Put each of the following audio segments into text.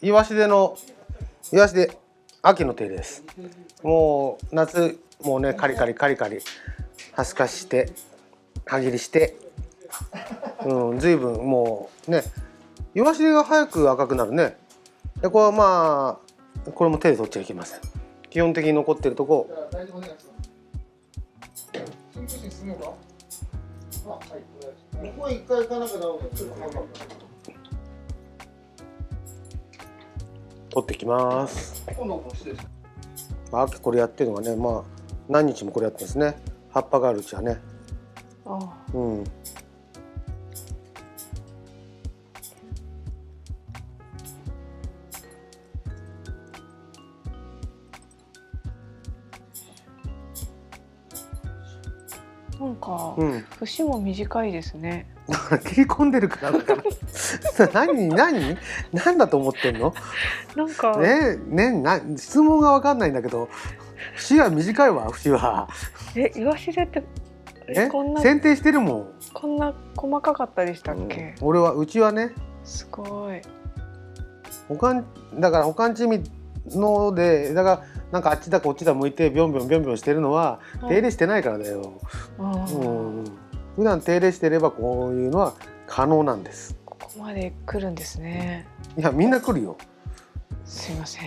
イワシで秋の手入れです。もう夏もうねカリカリハスカして、歯切りして、随分もうね、イワシが早く赤くなるね。でこれはまあこれも手で取っちゃいけません。基本的に残ってるとこ。大丈夫お願いします。進めば。はい。ここ一回行かなきゃダメだよ。取ってきます。秋これやってるのがね、まあ何日もこれやってるんですね。葉っぱがあるうちはね。なんか、節も短いですね。切り込んでるから何だと思ってんの？なんか質問が分かんないんだけど、節は短いわ、節は。イワシでってこんな剪定してるもん。こんな細かかったでしたっけ？うちはね。すごい。だから他んちので、だからなんかあっちだかこっちだ向いてビョンビョンしてるのは手入れしてないからだよ。普段手入れしてればこういうのは可能なんです。ここまで来るんですね。いやみんな来るよ。すいません。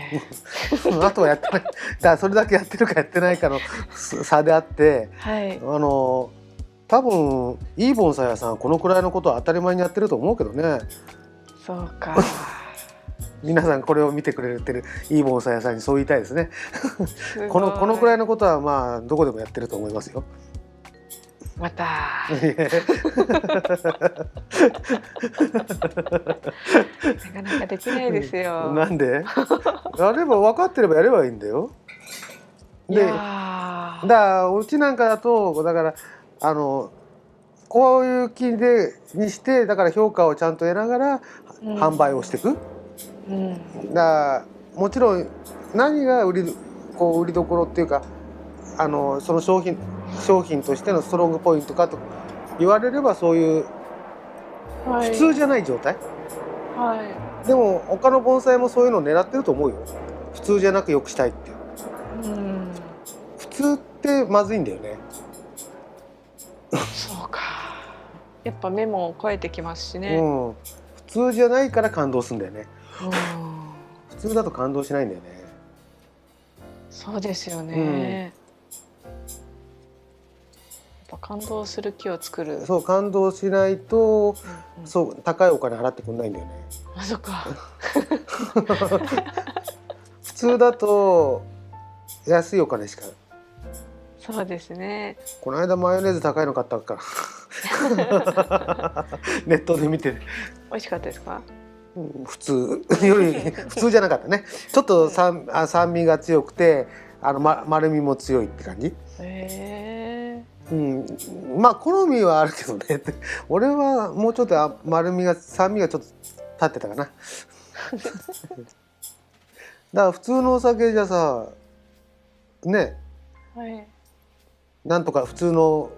あとはやってない。だからそれだけやってるかやってないかの差であって、多分いい盆栽屋さんはこのくらいのことは当たり前にやってると思うけどね。そうか。皆さんこれを見てくれてるいい盆栽屋さんにそう言いたいですね。このくらいのことはまあどこでもやってると思いますよ。また。なかなかできないですよ。なんで？やれば分かってればやればいいんだよ。で、だからうちなんかだとだからこういう木にしてだから評価をちゃんと得ながら販売をしていく。だからもちろん何が売りどころっていうかその商品としてのストロングポイントかと言われればそういう普通じゃない状態、でも他の盆栽もそういうのを狙ってると思うよ。普通じゃなく良くしたいって。普通ってまずいんだよね。そうか。やっぱ目も超えてきますしね。普通じゃないから感動するんだよね。普通だと感動しないんだよね。そうですよね。やっぱ感動する木を作る。そう感動しないと、そう高いお金払ってくんないんだよね。あ、そっか。普通だと安いお金しか。そうですね。この間マヨネーズ高いの買ったからネットで見て。美味しかったですか？普通より普通じゃなかったね。ちょっと酸味が強くて丸みも強いって感じ。まあ好みはあるけどね。俺はもうちょっと酸味がちょっと立ってたかな。だから普通のお酒じゃさね、なんとか普通の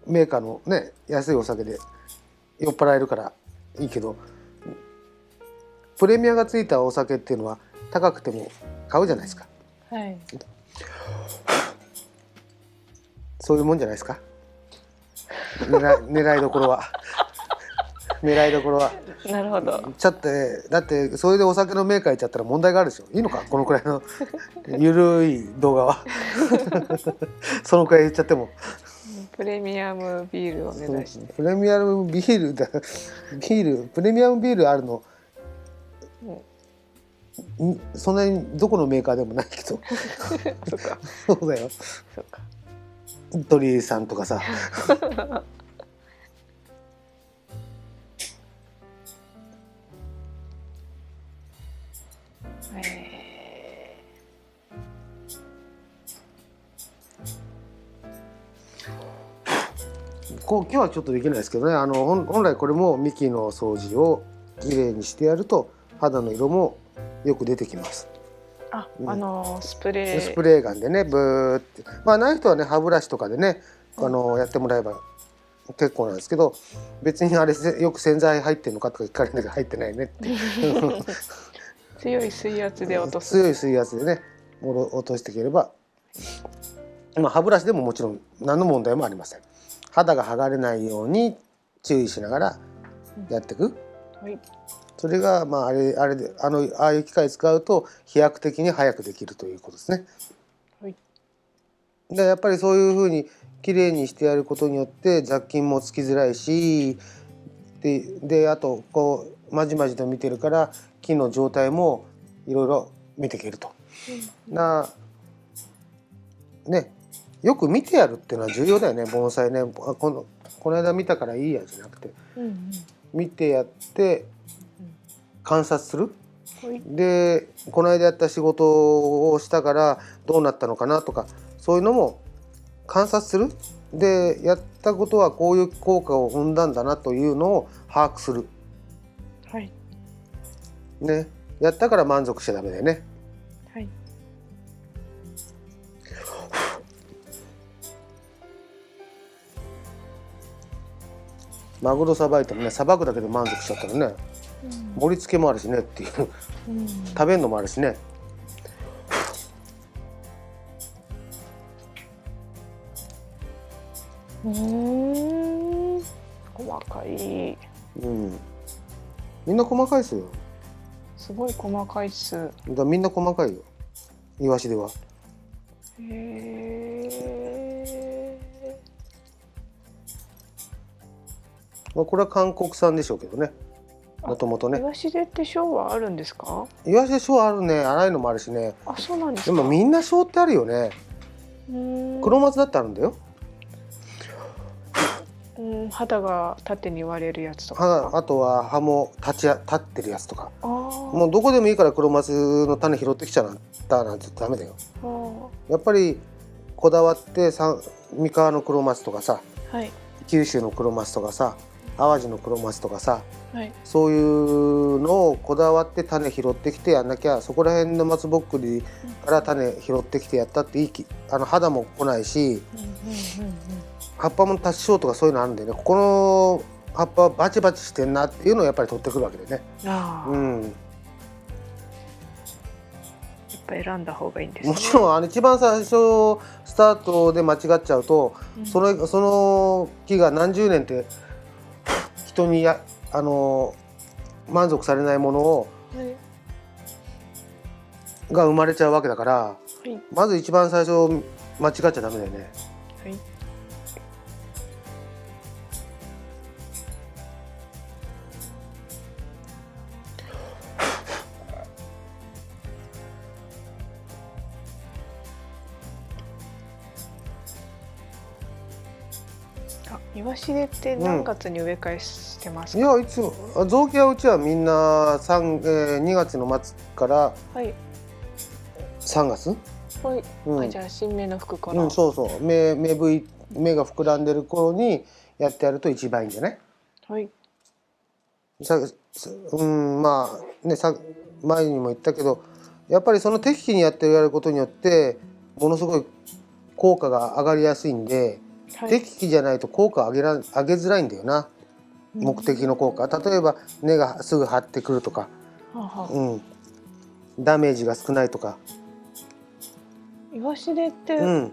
メーカーのね安いお酒で酔っ払えるからいいけど、プレミアがついたお酒っていうのは高くても買うじゃないですか。そういうもんじゃないですか。狙いどころは。なるほど。だってそれでお酒のメーカー行っちゃったら問題があるでしょ。いいのかこのくらいのゆるい動画は。そのくらい言っちゃっても。プレミアムビールを目指して。プレミアムビールあるの。そんなにどこのメーカーでもないけど。そうだよ。鳥居さんとかさ。今日はちょっとできないですけどね。本来これも幹の掃除をきれいにしてやると肌の色もよく出てきます。スプレーガンでねブーって、まあない人はね歯ブラシとかでねやってもらえば結構なんですけど、別にあれよく洗剤入ってるのかとか聞かれるんだけど入ってないねって。強い水圧で落とす。強い水圧でね落としていければ、歯ブラシでももちろん何の問題もありません。肌が剥がれないように注意しながらやっていく、はい、それがあれでああいう機械使うと飛躍的に早くできるということですね。はい、でやっぱりそういうふうにきれいにしてやることによって雑菌もつきづらいし、であとこうまじまじと見てるから木の状態もいろいろ見ていけると。ね、よく見てやるっていうのは重要だよね、盆栽ね。この間見たからいいやじゃなくて、見てやって観察する。でこの間やった仕事をしたからどうなったのかなとか、そういうのも観察する。でやったことはこういう効果を生んだんだなというのを把握する。はい。ね、やったから満足しちゃダメだよね。はい。マグロさばいてもね、さばくだけで満足しちゃったらね、盛り付けもあるしねっていう、食べるのもあるしね。細かい。みんな細かいですよ。すごい細かいっす。みんな細かいよ、イワシでは。これは韓国産でしょうけどね、もともとね。イワシでって賞はあるんですか？イワシで賞あるね、粗いのもあるしね。あ、そうなんですか。でもみんな賞ってあるよね。黒松だってあるんだよ。肌が縦に割れるやつとか。あとは葉も立ってるやつとか。もうどこでもいいから黒松の種拾ってきちゃったなんてダメだよ。やっぱりこだわって三河の黒松とかさ、九州の黒松とかさ、淡路の黒松とかさ、そういうのをこだわって種拾ってきてやんなきゃ、そこら辺の松ぼっくりから種拾ってきてやったっていい肌も来ないし、葉っぱも達症とかそういうのあるんでね、ここの葉っぱバチバチしてんなっていうのをやっぱり取ってくるわけでね。やっぱ選んだ方がいいんですね。もちろん一番最初スタートで間違っちゃうと、その木が何十年って人に満足されないものを、が生まれちゃうわけだから、まず一番最初間違っちゃダメだよね。イワシでって何月に植え替えしてますか？いや、いつも雑木はうちはみんな2月の末から3月、じゃあ新芽の吹く頃、そうそう、芽が膨らんでる頃にやってやると一番いいんじゃない？まあね、前にも言ったけど、やっぱりその適期にやることによってものすごい効果が上がりやすいんで、適期じゃないと効果を上げづらいんだよな、目的の効果。例えば根がすぐ張ってくるとか、ダメージが少ないとか。イワシでって、や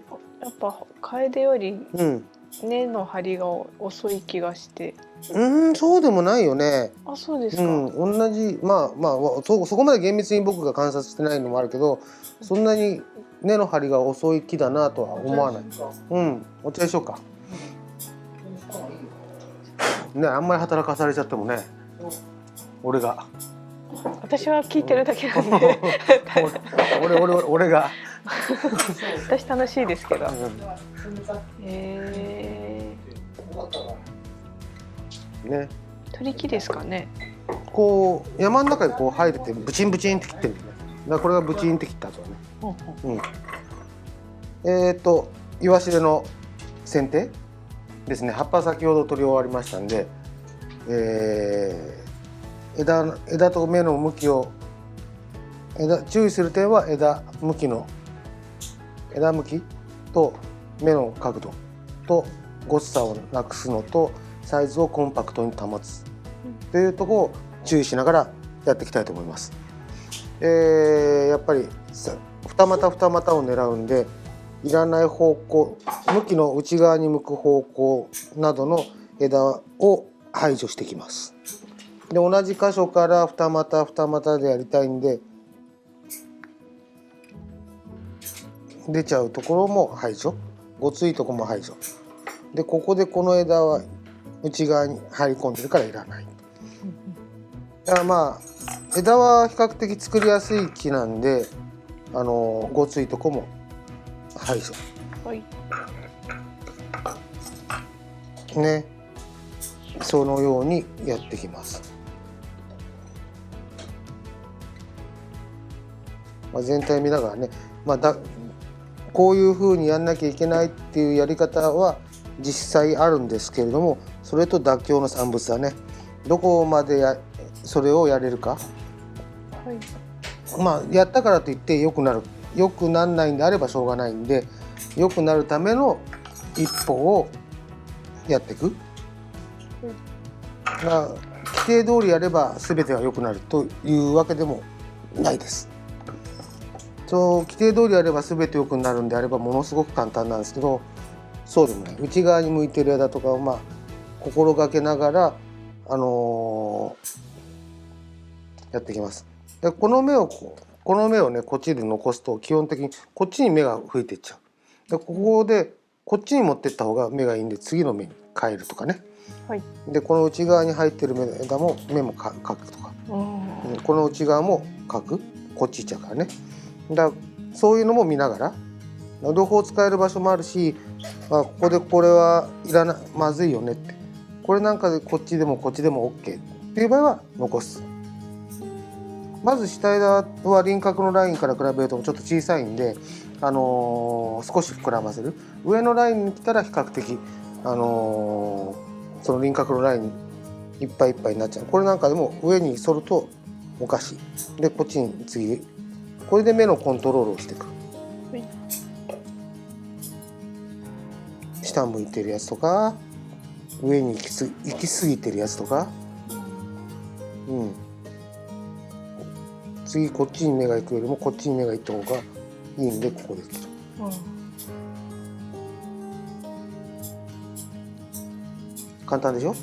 っぱカエデより根の張りが遅い気がして。そうでもないよね。あ、そうですか。同じ、そこまで厳密に僕が観察してないのもあるけど、そんなに根の張りが遅い木だなとは思わない。お茶でしょうか。ね、あんまり働かされちゃってもね、俺が。私は聞いてるだけなんで。俺が。私楽しいですけど。ね。取り木ですかね。こう山の中にこう生えててブチンブチンって切ってるんだよね。だからこれがブチンって切った後だね。イワシレの剪定ですね。葉っぱ先ほど取り終わりましたんで、枝と芽の向きを注意する点は枝向きと芽の角度とごつさをなくすのとサイズをコンパクトに保つというところを注意しながらやっていきたいと思います。やっぱり二股二股を狙うんで、いらない方向、向きの内側に向く方向などの枝を排除してきます。で同じ箇所から二股二股でやりたいんで、出ちゃうところも排除、ごついところも排除で、ここでこの枝は内側に入り込んでるからいらない。だからまあ枝は比較的作りやすい木なんで、ごついとこも排除。はい。ね、そのようにやってきます。全体見ながらね、こういう風にやんなきゃいけないっていうやり方は実際あるんですけれども、それと妥協の産物だね。どこまでそれをやれるか。はい、やったからといって良くならないんであればしょうがないんで、良くなるための一歩をやっていく。規定通りやれば全ては良くなるというわけでもないです。規定通りやれば全て良くなるんであればものすごく簡単なんですけど、そうでもない。内側に向いてる枝とかを心がけながら、やっていきます。でこの芽をねこっちで残すと基本的にこっちに芽が吹いていっちゃう。でここでこっちに持っていった方が芽がいいんで次の芽に変えるとかね。はい、でこの内側に入ってる枝も芽もかくとか、この内側もかく、こっち行っちゃうからね。そういうのも見ながら、両方使える場所もあるし、ここでこれはいらない、まずいよねって、これなんかでこっちでもこっちでも OK っていう場合は残す。まず下枝は輪郭のラインから比べるとちょっと小さいんで、少し膨らませる。上のラインに来たら比較的、その輪郭のラインいっぱいいっぱいになっちゃう。これなんかでも上に反るとおかしい。でこっちに次、これで目のコントロールをしていく。下向いてるやつとか、上に行き過ぎてるやつとか、次こっちに目が行くよりもこっちに目が行った方がいいんで、ここで切る。簡単でしょ。はい、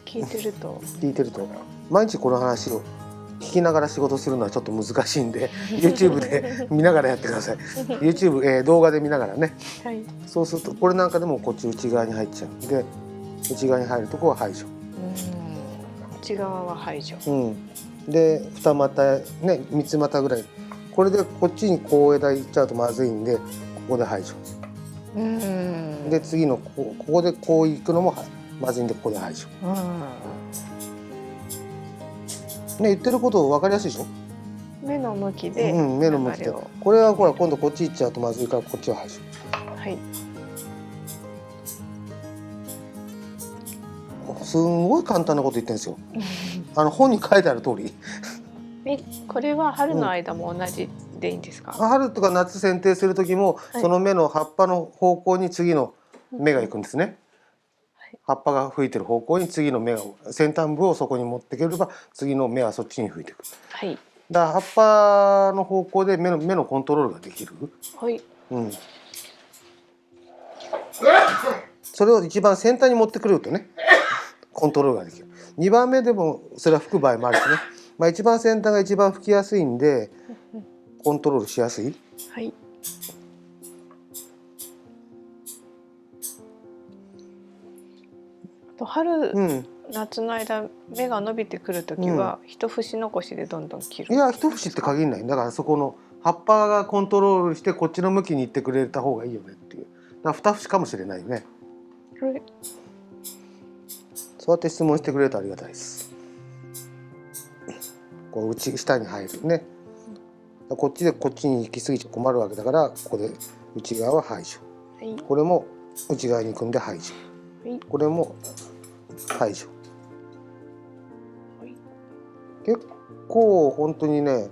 聞いてると毎日この話を聞きながら仕事するのはちょっと難しいんでYouTube で見ながらやってください。YouTube、動画で見ながらね、はい、そうするとこれなんかでもこっち内側に入っちゃうんで、内側に入るとこは排除。内側は排除。で二股ね、三つ股ぐらい、これでこっちにこう枝いっちゃうとまずいんで、ここで排除。で次のここでこういくのもまずいんで、ここで排除。ね、言ってること分かりやすいでしょ。目の向きで、目の向きで、これはほら今度こっち行っちゃうとまずいから、こっちは排除。はい。すんごい簡単なこと言ってるんですよ。本に書いてある通り。これは春の間も同じでいいんですか？春とか夏剪定する時も、その芽の葉っぱの方向に次の芽が行くんですね。葉っぱが吹いてる方向に次の芽が、先端部をそこに持っていければ次の芽はそっちに吹いていく。はい。だから葉っぱの方向で芽のコントロールができる。はい。それを一番先端に持ってくるとね、コントロールができる。2番目でもそれは吹く場合もあるしね。一番先端が一番吹きやすいんでコントロールしやすい。はい。春、夏の間芽が伸びてくるときは、一節残しでどんどん切る。いや、一節って限らない。だからそこの葉っぱがコントロールしてこっちの向きに行ってくれた方がいいよねっていう。だから二節かもしれないよね。はい。そうやって質問してくれるとありがたいです。こう下に入るね。こっちでこっちに行き過ぎちゃ困るわけだから、ここで内側は排除。はい、これも内側に行くんで排除。はい、これも排除。はい、結構本当にね、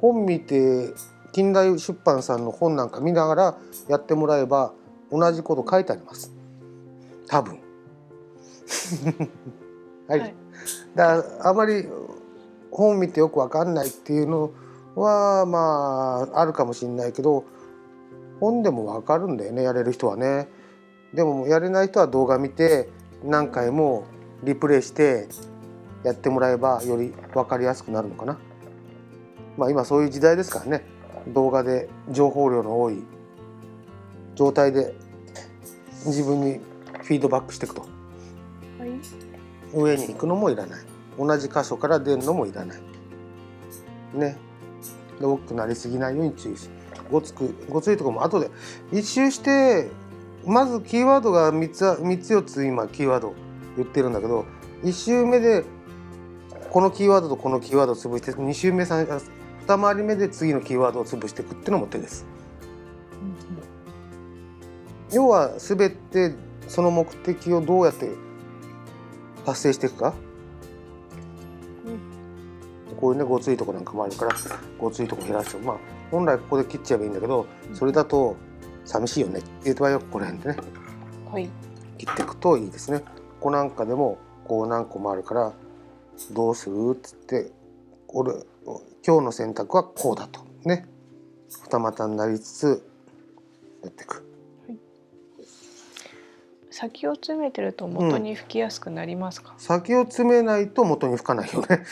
本見て近代出版さんの本なんか見ながらやってもらえば同じこと書いてあります。多分。はい。だからあまり本見てよく分かんないっていうのはまああるかもしれないけど、本でも分かるんだよね、やれる人はね。でもやれない人は動画見て何回もリプレイしてやってもらえばより分かりやすくなるのかな。まあ今そういう時代ですからね、動画で情報量の多い状態で自分にフィードバックしていくと、はい、上に行くのもいらない、同じ箇所から出るのもいらないね。で大きくなりすぎないように注意し、ごついところも後で一周して、まずキーワードが3つ4つ今キーワード言ってるんだけど、1周目でこのキーワードとこのキーワードを潰して、2周目2回り目で次のキーワードを潰していくっていうのも手です。要は全てその目的をどうやって達成していくか、こういうねごついとこなんかもあるから、ごついとこ減らして、まあ本来ここで切っちゃえばいいんだけど、それだと寂しいよねっていう場合はここら辺でね、はい、切っていくといいですね。ここなんかでもこう何個もあるからどうするっつって、今日の選択はこうだとね、二股になりつつやっていく。先を詰めてると元に吹きやすくなりますか？先を詰めないと元に吹かないよね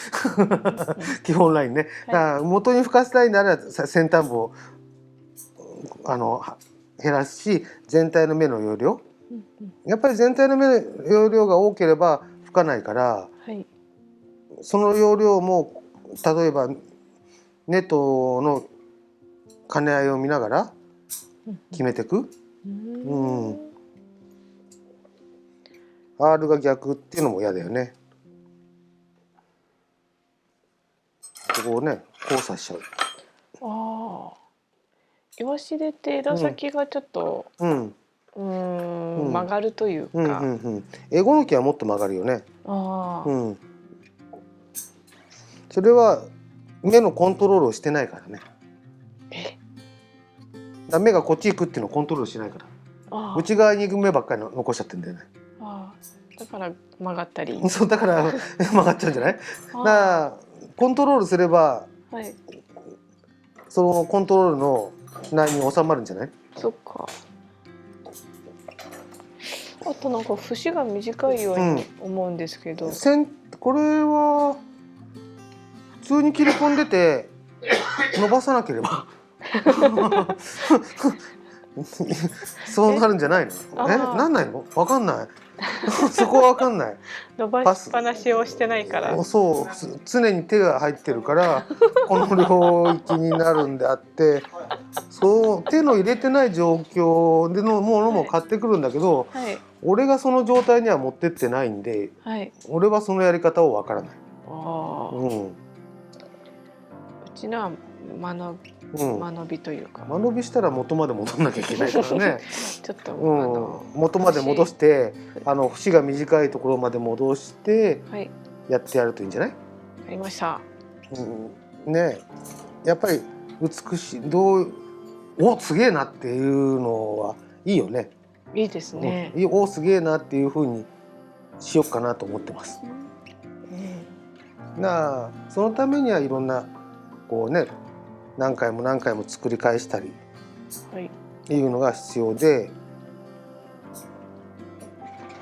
基本ラインね。だから元に吹かせたいなら先端部を減らすし、全体の目の容量、やっぱり全体の目の容量が多ければ吹かないから、はい、その容量も例えばネットの兼ね合いを見ながら決めていく。R が逆っていうのも嫌だよね。ここをね交差しちゃう。ああ、イワシデって枝先がちょっと、曲がるというか、エゴヌキはもっと曲がるよね。ああ、それは目のコントロールをしてないからね。目がこっち行くっていうのをコントロールしないから、内側に行く目ばっかり残しちゃってんだよね。だから曲がったり。そうだから曲がっちゃうんじゃない？だからコントロールすれば、はい、そのコントロールの内に収まるんじゃない？そっか。あとなんか節が短いように思うんですけど、これは普通に切り込んでて伸ばさなければそうなるんじゃないの？なんないの？分かんないそこは分かんない。伸ばしっぱなしをしてないから。そう、常に手が入ってるからこの領域になるんであって、そう手の入れてない状況でのものも買ってくるんだけど、俺がその状態には持ってってないんで、俺はそのやり方を分からない。うちのは間延びというか、間延びしたら元まで戻んなきゃいけないからねちょっと、元まで戻して、節が短いところまで戻してやってやるといいんじゃない？ありました。ね、やっぱり美しい、すげえなっていうのはいいよね。いいですね。すげえなっていう風にしよっかなと思ってます。そのためにはいろんなこうね、何回も何回も作り返したりっていうのが必要で、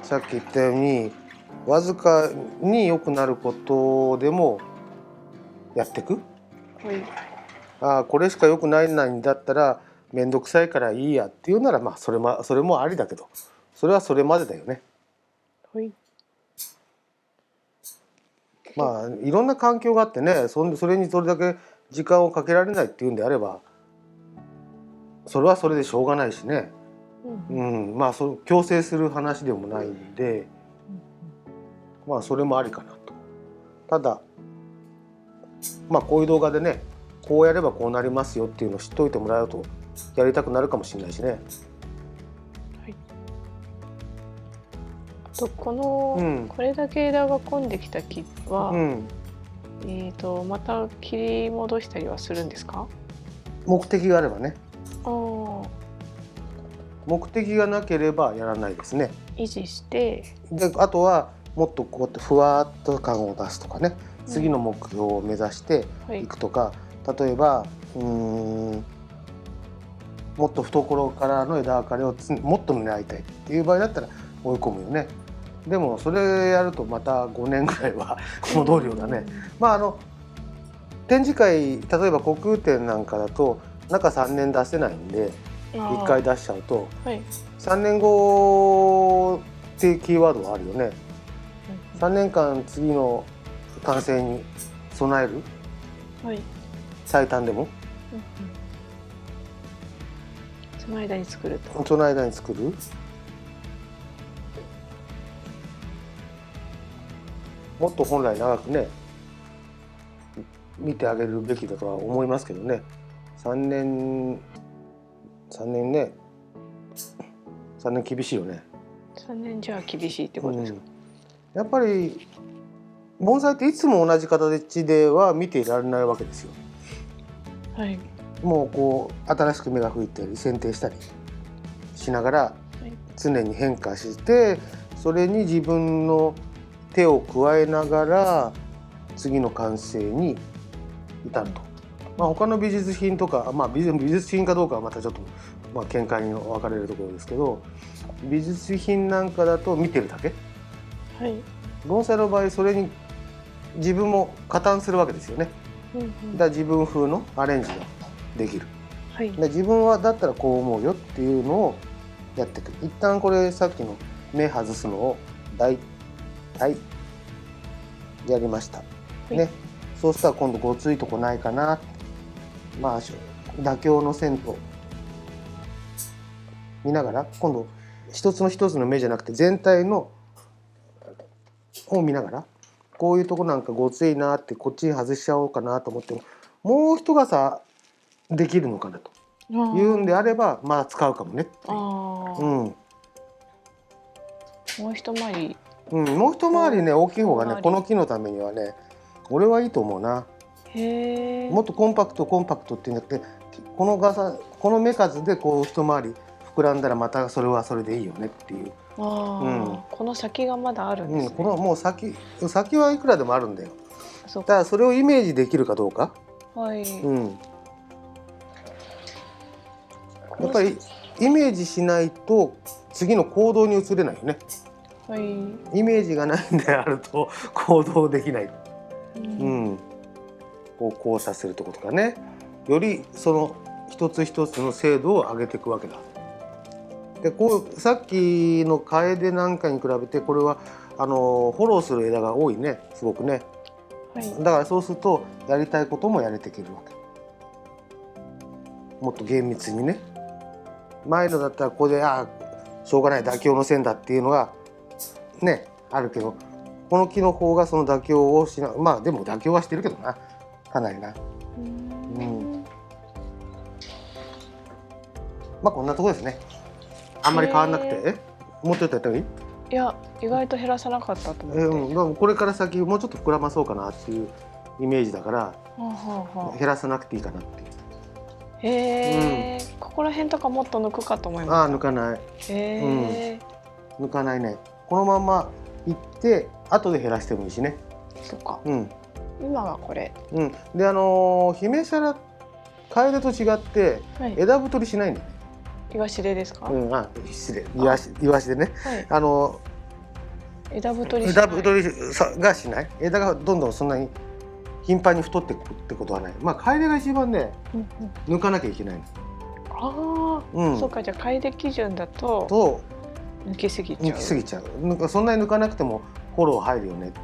さっき言ったようにわずかに良くなることでもやっていく。これしか良くないんだったら面倒くさいからいいやっていうなら、まあそれもありだけど、それはそれまでだよね。まあいろんな環境があってね、それにそれだけ時間をかけられないっていうんであれば、それはそれでしょうがないしね。まあ強制する話でもないんで、まあそれもありかなと。ただまあこういう動画でね、こうやればこうなりますよっていうのを知っておいてもらうとやりたくなるかもしれないしね。これだけ枝が混んできた木は、また切り戻したりはするんですか？目的があればね。目的がなければやらないですね。維持して、であとはもっとこうやってふわっと感を出すとかね、次の目標を目指していくとか、例えばもっと懐からの枝分かれをもっと狙いたいっていう場合だったら追い込むよね。でもそれやるとまた5年ぐらいは戻るようだね。展示会、例えば虚空展なんかだと中3年出せないんで1回出しちゃうと、3年後っていうキーワードはあるよね。3年間次の完成に備える、最短でも、その間に作ると。その間に作る。もっと本来長くね見てあげるべきだとは思いますけどね。3年ね、3年厳しいよね。3年じゃ厳しいってことですか。やっぱり盆栽っていつも同じ形では見ていられないわけですよ。もうこう新しく芽が吹いたり剪定したりしながら常に変化して、それに自分の手を加えながら次の完成に至ると。他の美術品とか、美術品かどうかはまたちょっと見解に分かれるところですけど、美術品なんかだと見てるだけ。盆栽の場合それに自分も加担するわけですよね。だから自分風のアレンジができる。自分はだったらこう思うよっていうのをやっていく。一旦これさっきの目外すのを大体やりました、ね。そうしたら今度ごついとこないかな。妥協の線と見ながら、今度一つの一つの目じゃなくて全体のを見ながら、こういうとこなんかごついなってこっちに外しちゃおうかなと思っても、もう一傘できるのかなというんであれば使うかもねって。もう一回り、もう一回りね大きい方がねこの木のためにはね俺はいいと思うな。もっとコンパクトっていうんじゃなくて、この目数でこう一回り膨らんだらまたそれはそれでいいよねっていう。この先がまだあるんですね。このもう先はいくらでもあるんだよ。だからそれをイメージできるかどうか。やっぱりイメージしないと次の行動に移れないよね。イメージがないんであると行動できない。こうさせるとことかね、よりその一つ一つの精度を上げていくわけだ。でさっきのカエデなんかに比べてこれはフォローする枝が多いね、すごくね。だからそうするとやりたいこともやれていけるわけ。もっと厳密にね。前のだったらここでしょうがない妥協の線だっていうのがねあるけど、この木の方がその妥協をしな、でも妥協はしてるけどな、かなりな。こんなとこですね。あんまり変わんなくて、もうちょっとやった方がいい？いや、意外と減らさなかったと思って。これから先もうちょっと膨らまそうかなっていうイメージだから、減らさなくていいかなっていう。ここら辺とかもっと抜くかと思いました。抜かない。抜かないね。このままいって後で減らしてもいいしね。そっか。今はこれ。で姫沙羅カエデと違って枝太りしないんだよね。イワシデですか？失礼。イワシでね。枝太りがしない。枝がどんどんそんなに頻繁に太っていくってことはない。カエデが一番ね、抜かなきゃいけないの。そうか、じゃあカエデ基準だと抜きすぎちゃう。そんなに抜かなくてもフォロー入るよねって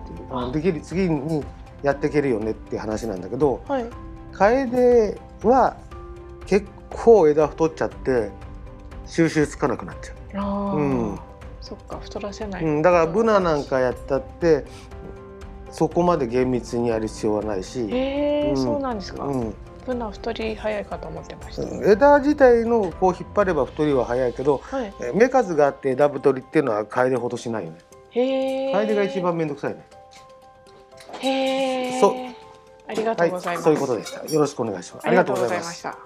いう、次にやっていけるよねっていう話なんだけど、カエデは結構枝太っちゃって収集つかなくなっちゃう。そっか、太らせない。だからブナなんかやったってそこまで厳密にやる必要はないし。そうなんですか。ブナ太り早いかと思ってました。枝自体のこう引っ張れば太りは早いけど、芽数があって枝太りっていうのはカエデほどしないよね。カエデが一番めんどくさいね。ありがとうございます。そういうことでした。よろしくお願いします。ありがとうございました。